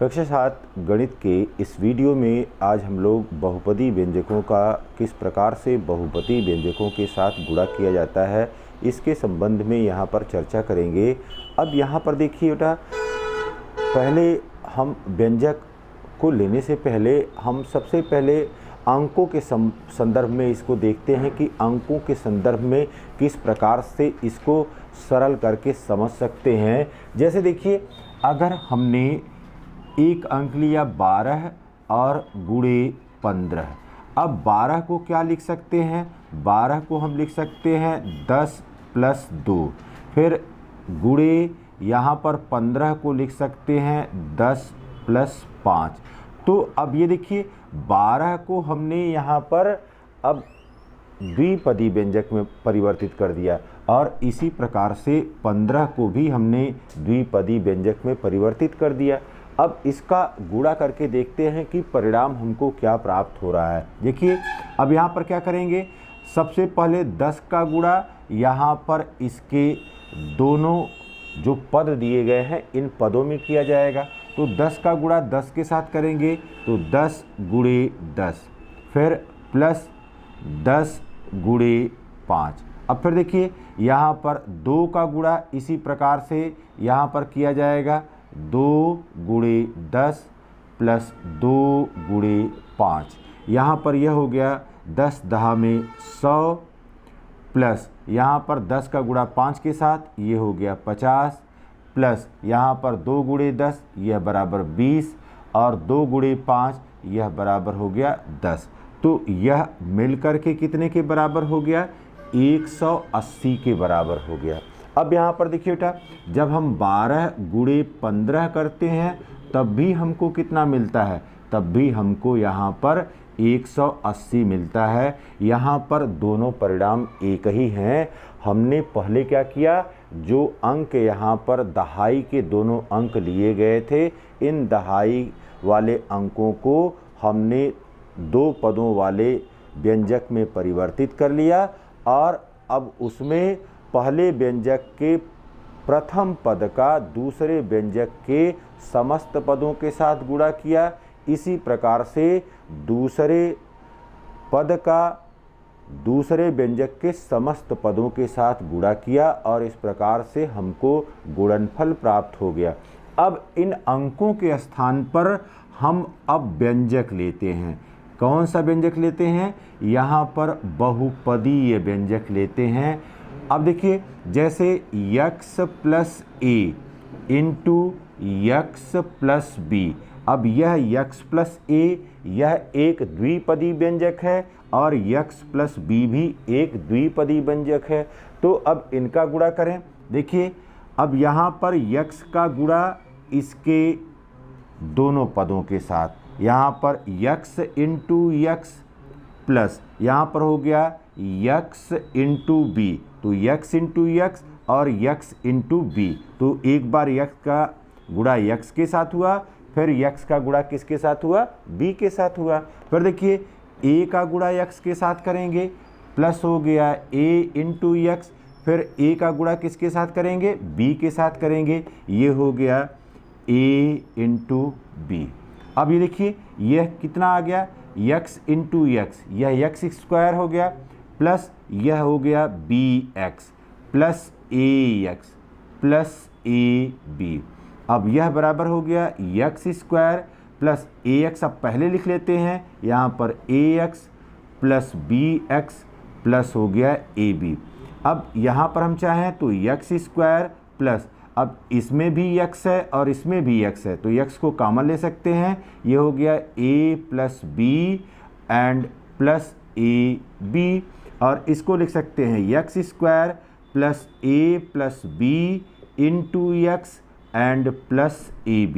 कक्षा 7 गणित के इस वीडियो में आज हम लोग बहुपदी व्यंजकों का किस प्रकार से बहुपदी व्यंजकों के साथ गुणा किया जाता है इसके संबंध में यहाँ पर चर्चा करेंगे। अब यहाँ पर देखिए बेटा, पहले हम व्यंजक को लेने से पहले हम सबसे पहले अंकों के संदर्भ में इसको देखते हैं कि अंकों के संदर्भ में किस प्रकार से इसको सरल करके समझ सकते हैं। जैसे देखिए, अगर हमने एक अंक लिया 12 और गुणे 15, अब 12 को क्या लिख सकते हैं? 12 को हम लिख सकते हैं 10 + 2, फिर गुणे यहाँ पर 15 को लिख सकते हैं 10 + 5। तो अब ये देखिए, 12 को हमने यहाँ पर अब द्विपदी व्यंजक में परिवर्तित कर दिया और इसी प्रकार से 15 को भी हमने द्विपदी व्यंजक में परिवर्तित कर दिया। अब इसका गुणा करके देखते हैं कि परिणाम हमको क्या प्राप्त हो रहा है। देखिए, अब यहाँ पर क्या करेंगे, सबसे पहले 10 का गुणा यहाँ पर इसके दोनों जो पद दिए गए हैं इन पदों में किया जाएगा। तो 10 का गुणा 10 के साथ करेंगे तो 10 × 10, फिर प्लस 10 × 5। अब फिर देखिए, यहाँ पर 2 का गुणा इसी प्रकार से यहाँ पर किया जाएगा, 2 × 10 + 2 × 5। यहाँ पर यह हो गया 10 10 में 100, प्लस यहाँ पर 10 का गुणा 5 के साथ ये हो गया 50, प्लस यहाँ पर 2 × 10 यह बराबर 20 और 2 × 5 यह बराबर हो गया 10। तो यह मिलकर के कितने के बराबर हो गया? 180 के बराबर हो गया। अब यहाँ पर देखिए बेटा, जब हम 12 × 15 करते हैं तब भी हमको कितना मिलता है? तब भी हमको यहाँ पर 180 मिलता है। यहाँ पर दोनों परिणाम एक ही हैं। हमने पहले क्या किया, जो अंक यहाँ पर दहाई के दोनों अंक लिए गए थे, इन दहाई वाले अंकों को हमने दो पदों वाले व्यंजक में परिवर्तित कर लिया और अब उसमें पहले व्यंजक के प्रथम पद का दूसरे व्यंजक के समस्त पदों के साथ गुणा किया। इसी प्रकार से दूसरे पद का दूसरे व्यंजक के समस्त पदों के साथ गुणा किया और इस प्रकार से हमको गुणनफल प्राप्त हो गया। अब इन अंकों के स्थान पर हम अब व्यंजक लेते हैं। कौन सा व्यंजक लेते हैं? यहाँ पर बहुपदीय व्यंजक लेते हैं। अब देखिए, जैसे x + a × x + b। अब यह x + a यह एक द्विपदी व्यंजक है और x + b भी एक द्विपदी व्यंजक है। तो अब इनका गुणा करें। देखिए, अब यहाँ पर x का गुणा इसके दोनों पदों के साथ, यहाँ पर x × x प्लस यहाँ पर हो गया x × b। तो x × x और x × b, तो एक बार x का गुणा x के साथ हुआ, फिर x का गुणा किसके साथ हुआ? b के साथ हुआ। फिर देखिए, a का गुणा x के साथ करेंगे, प्लस हो गया a × x, फिर a का गुणा किसके साथ करेंगे? b के साथ करेंगे, ये हो गया a × b। अब ये देखिए, यह कितना आ गया? x × x, यह x² हो गया, प्लस यह हो गया bx plus ax plus ab। अब यह बराबर हो गया x² प्लस ax। अब पहले लिख लेते हैं, यहाँ पर ax प्लस bx प्लस हो गया ab। अब यहाँ पर हम चाहें तो x² प्लस, अब इसमें भी x है और इसमें भी x है तो x को कॉमन ले सकते हैं, ये हो गया a + b and plus ab। और इसको लिख सकते हैं x² plus a plus b × x and plus ab।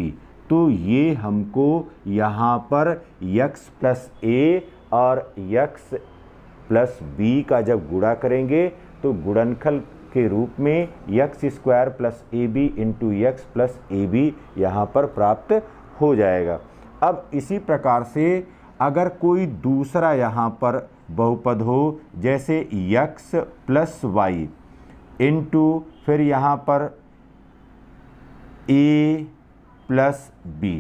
तो ये हमको यहाँ पर x + a और x + b का जब गुणा करेंगे तो गुणनखल के रूप में x² plus ab × x plus ab यहाँ पर प्राप्त हो जाएगा। अब इसी प्रकार से अगर कोई दूसरा यहाँ पर बहुपद हो, जैसे x + y × फिर यहाँ पर a + b,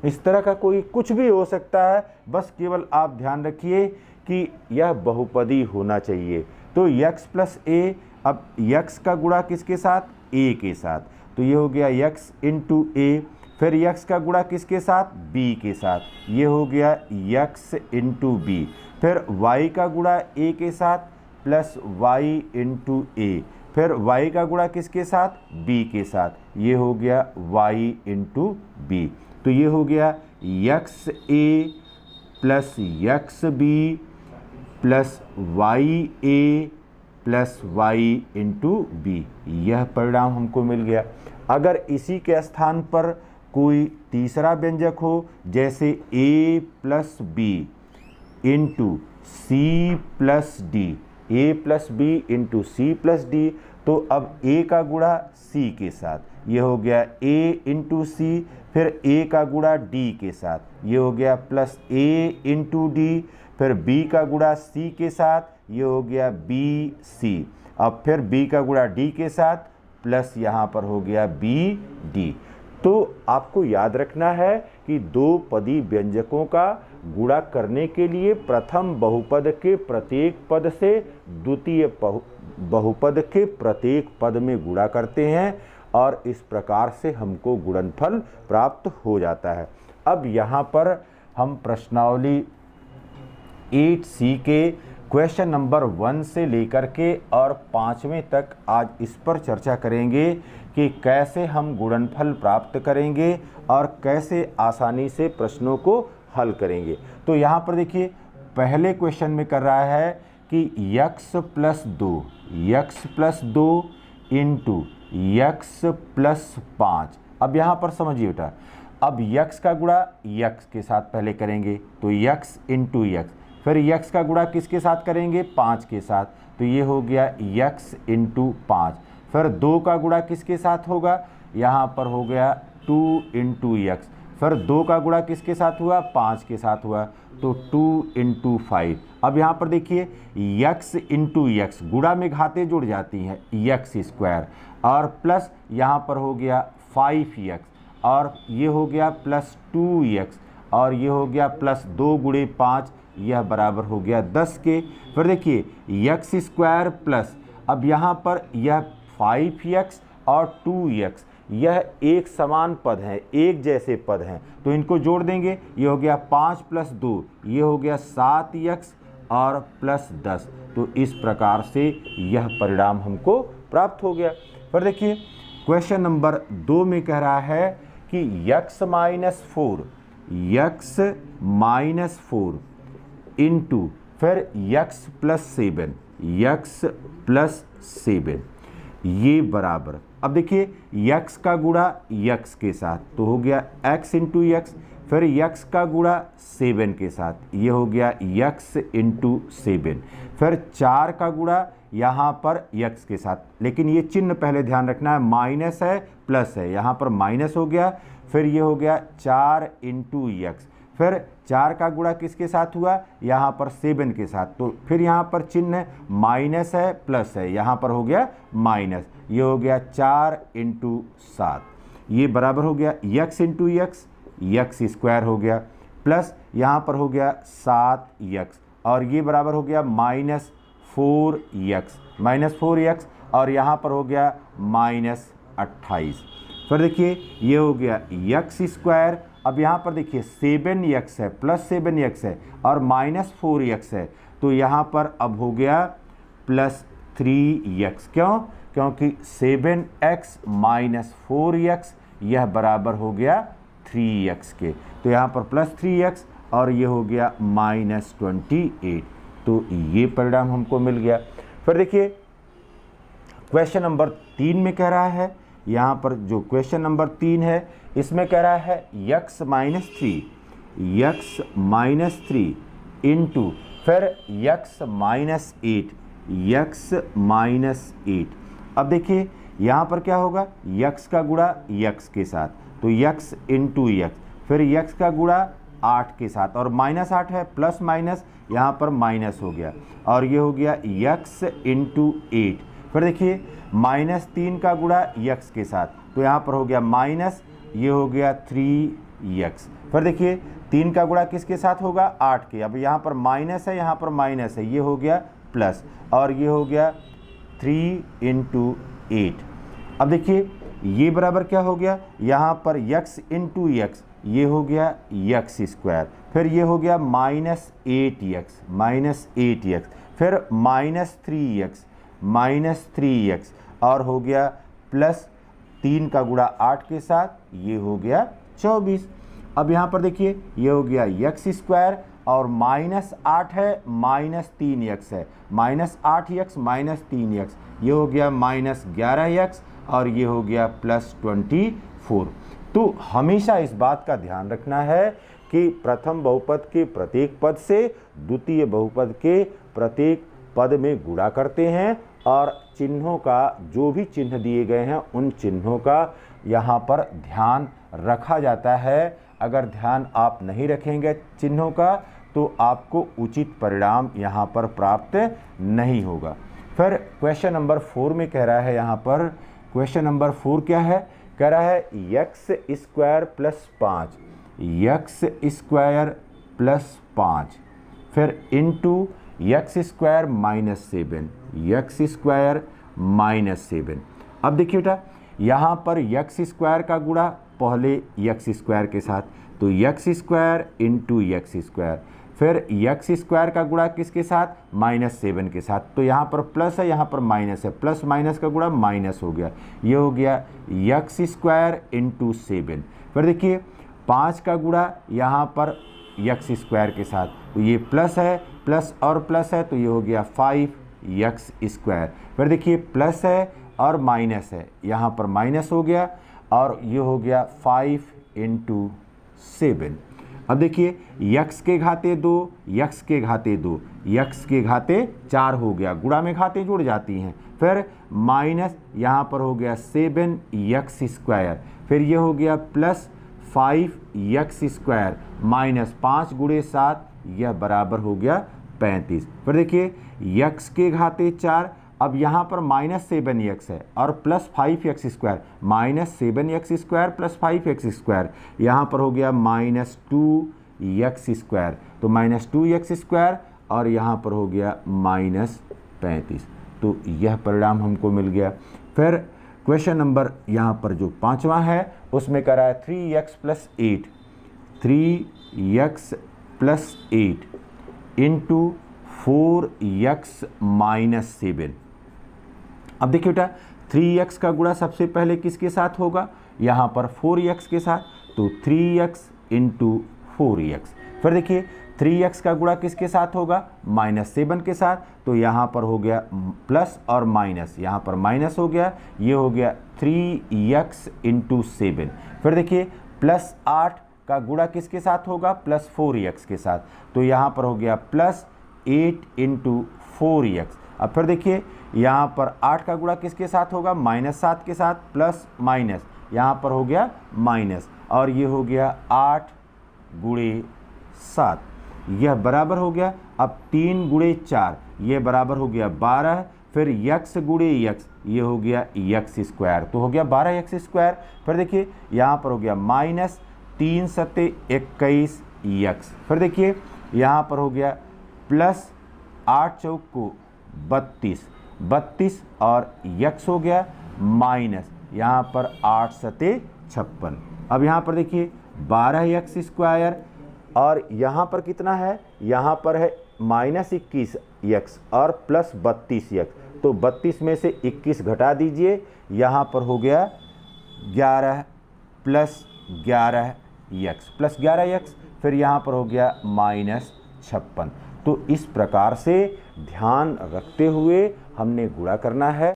इस तरह का कोई कुछ भी हो सकता है, बस केवल आप ध्यान रखिए कि यह बहुपदी होना चाहिए। तो x प्लस ए, अब x का गुणा किसके साथ, a के साथ, तो ये हो गया x इंटू ए। फिर x का गुणा किसके साथ, b के साथ, ये हो गया x इंटू बी। फिर y का गुणा a के साथ प्लस y इंटू ए। फिर y का गुणा किसके साथ, b के साथ, ये हो गया y इंटू बी। तो ये हो गया x a plus x b plus y a plus y into b, यह परिणाम हमको मिल गया। अगर इसी के स्थान पर कोई तीसरा व्यंजक हो, जैसे a plus b into c plus d, a plus b into c plus d, तो अब a का गुणा c के साथ, ये हो गया a इंटू सी। फिर a का गुणा d के साथ, ये हो गया प्लस a इंटू डी। फिर b का गुणा c के साथ, ये हो गया b c। अब फिर b का गुणा d के साथ प्लस यहाँ पर हो गया b d। तो आपको याद रखना है कि दो पदी व्यंजकों का गुणा करने के लिए प्रथम बहुपद के प्रत्येक पद से द्वितीय बहुपद के प्रत्येक पद में गुणा करते हैं और इस प्रकार से हमको गुणनफल प्राप्त हो जाता है। अब यहाँ पर हम प्रश्नावली 8C के क्वेश्चन नंबर 1 से लेकर के और 5वें तक आज इस पर चर्चा करेंगे कि कैसे हम गुणनफल प्राप्त करेंगे और कैसे आसानी से प्रश्नों को हल करेंगे। तो यहाँ पर देखिए, पहले क्वेश्चन में कर रहा है कि x plus 2 into x plus 5। अब यहाँ पर समझिए बेटा, अब x का गुणा x के साथ पहले करेंगे, तो x इंटू x। फिर x का गुणा किसके साथ करेंगे, 5 के साथ, तो ये हो गया x इंटू 5। फिर 2 का गुणा किसके साथ होगा, यहाँ पर हो गया 2 इंटू x। फिर 2 का गुणा किसके साथ हुआ, 5 के साथ हुआ, तो 2 इंटू 5। अब यहाँ पर देखिए x इंटू x, गुणा में घातें जुड़ जाती हैं, x स्क्वायर, और प्लस यहाँ पर हो गया 5x, और ये हो गया प्लस 2x, और ये हो गया प्लस 2 गुणे 5, यह बराबर हो गया 10 के। फिर देखिए x स्क्वायर प्लस, अब यहाँ पर यह 5x और 2x, यह एक समान पद हैं, एक जैसे पद हैं, तो इनको जोड़ देंगे, ये हो गया 5 प्लस 2, ये हो गया 7x और प्लस 10। तो इस प्रकार से यह परिणाम हमको प्राप्त हो गया। फिर देखिए क्वेश्चन नंबर 2 में कह रहा है कि x माइनस 4 इंटू फिर x प्लस 7, ये बराबर, अब देखिए x का गुणा x के साथ, तो हो गया x इंटू x। फिर x का गुणा 7 के साथ, ये हो गया x इंटू 7। फिर 4 का गुणा यहाँ पर x के साथ, लेकिन ये चिन्ह पहले ध्यान रखना है, माइनस है प्लस है, यहाँ पर माइनस हो गया। फिर ये हो गया 4 इंटू x। फिर 4 का गुणा किसके साथ हुआ, यहाँ पर 7 के साथ, तो फिर यहाँ पर चिन्ह माइनस है प्लस है, यहाँ पर हो गया माइनस, ये हो गया 4 इंटू 7, ये बराबर हो गया x इंटू x स्क्वायर हो गया, प्लस यहाँ पर हो गया 7x, और ये बराबर हो गया माइनस 4x, और यहाँ पर हो गया माइनस 28। फिर देखिए ये हो गया x स्क्वायर। अब यहाँ पर देखिए 7x है प्लस 7x है और माइनस 4x है, तो यहाँ पर अब हो गया प्लस 3x। क्यों, क्योंकि 7x माइनस 4x यह बराबर हो गया 3x के, तो यहाँ पर प्लस 3x और ये हो गया माइनस 28। तो ये परिणाम हमको मिल गया। फिर देखिए क्वेश्चन नंबर 3 में कह रहा है, यहाँ पर जो क्वेश्चन नंबर 3 है इसमें कह रहा है x माइनस 3 इंटू फिर x माइनस 8। अब देखिए यहाँ पर क्या होगा, x का गुणा x के साथ, तो x इंटू x, फिर x का गुणा 8 के साथ, और माइनस 8 है, प्लस माइनस यहाँ पर माइनस हो गया, और ये हो गया x इंटू 8। फिर देखिए माइनस 3 का गुणा x के साथ, तो यहाँ पर हो गया माइनस, ये हो गया 3 यक्स। फिर देखिए 3 का गुणा किसके साथ होगा, 8 के। अब यहाँ पर माइनस है, यहाँ पर माइनस है, ये हो गया प्लस, और ये हो गया 3 इंटू 8। अब देखिए ये बराबर क्या हो गया, यहाँ पर यक्स इंटू यक्स, ये हो गया यक्स स्क्वायर। फिर ये हो गया -8 यक्स, फिर -3 यक्स, और हो गया प्लस 3 का गुणा 8 के साथ, ये हो गया 24। अब यहाँ पर देखिए ये हो गया यक्स स्क्वायर, और -8 है, -3 यक्स है, -8 यक्स -3 यक्स, ये हो गया -11 यक्स, और ये हो गया +24। तो हमेशा इस बात का ध्यान रखना है कि प्रथम बहुपद के प्रत्येक पद से द्वितीय बहुपद के प्रत्येक पद में गुणा करते हैं, और चिन्हों का जो भी चिन्ह दिए गए हैं उन चिन्हों का यहाँ पर ध्यान रखा जाता है। अगर ध्यान आप नहीं रखेंगे चिन्हों का तो आपको उचित परिणाम यहाँ पर प्राप्त नहीं होगा। फिर क्वेश्चन नंबर 4 में कह रहा है, यहाँ पर क्वेश्चन नंबर 4 क्या है, कह रहा है x square plus 5, x square plus 5, फिर into x square -7, x square -7। अब देखिए बेटा यहाँ पर यक्स स्क्वायर का गुणा पहले यक्स स्क्वायर के साथ, तो x square into x square, फिर यक्स स्क्वायर का गुणा किसके साथ, -7 के साथ। तो यहाँ पर प्लस है, यहाँ पर माइनस है, प्लस माइनस का गुणा माइनस हो गया, ये हो गया यक्स स्क्वायर इंटू 7। फिर देखिए 5 का गुणा यहाँ पर यक्स स्क्वायर के साथ, तो ये प्लस है, प्लस और प्लस है, तो ये हो गया 5 यक्स स्क्वायर। फिर देखिए प्लस है और माइनस है, यहाँ पर माइनस हो गया, और ये हो गया 5 इंटू 7। अब देखिए यक्स के घाते 2, यक्स के घाते 2, यक्स के घाते 4 हो गया, गुणा में घाते जुड़ जाती हैं। फिर माइनस यहाँ पर हो गया 7 यक्स स्क्वायर, फिर ये हो गया प्लस 5 यक्स स्क्वायर, -5 गुणे 7, यह बराबर हो गया 35। फिर देखिए यक्स के घाते 4, अब यहाँ पर -7 यक्स है और plus 5 x square, -7 x square plus 5 x square, यहाँ पर हो गया -2 यक्स स्क्वायर, तो -2 यक्स स्क्वायर, और यहाँ पर हो गया -35। तो यह परिणाम हमको मिल गया। फिर क्वेश्चन नंबर यहाँ पर जो 5वां है उसमें कह रहा है 3x plus 8, 3x plus 8 into 4x -7। अब देखिए बेटा 3x का गुणा सबसे पहले किसके साथ होगा, यहाँ पर 4x के साथ, तो 3x इंटू 4x। फिर देखिए 3x का गुणा किसके साथ होगा, -7 के साथ, तो यहाँ पर हो गया प्लस और माइनस, यहाँ पर माइनस हो गया, ये हो गया 3x इंटू 7। फिर देखिए प्लस 8 का गुणा किसके साथ होगा, प्लस 4x के साथ, तो यहाँ पर हो गया प्लस 8 इंटू 4x। अब फिर देखिए यहाँ पर 8 का गुणा किसके साथ होगा, -7 के साथ, प्लस माइनस, यहाँ पर हो गया माइनस, और ये हो गया 8 गुणे 7, यह बराबर हो गया। अब 3 गुणे 4, ये बराबर हो गया 12, फिर यक्स गुणे यक्स, ये हो गया यक्स स्क्वायर, तो हो गया 12 यक्स स्क्वायर। फिर देखिए यहाँ पर हो गया -3 सत्ते 21 यक्स। फिर देखिए यहाँ पर हो गया प्लस 8 चौक को 32 और यक्स हो गया माइनस, यहाँ पर 8 सत्ते 56। अब यहाँ पर देखिए 12 यक्स स्क्वायर, और यहाँ पर कितना है, यहाँ पर है -21 यक्स और प्लस 32 यक्स, तो 32 में से 21 घटा दीजिए, यहाँ पर हो गया 11 प्लस 11 यक्स, प्लस 11 यक्स, फिर यहाँ पर हो गया -56। तो इस प्रकार से ध्यान रखते हुए हमने गुणा करना है।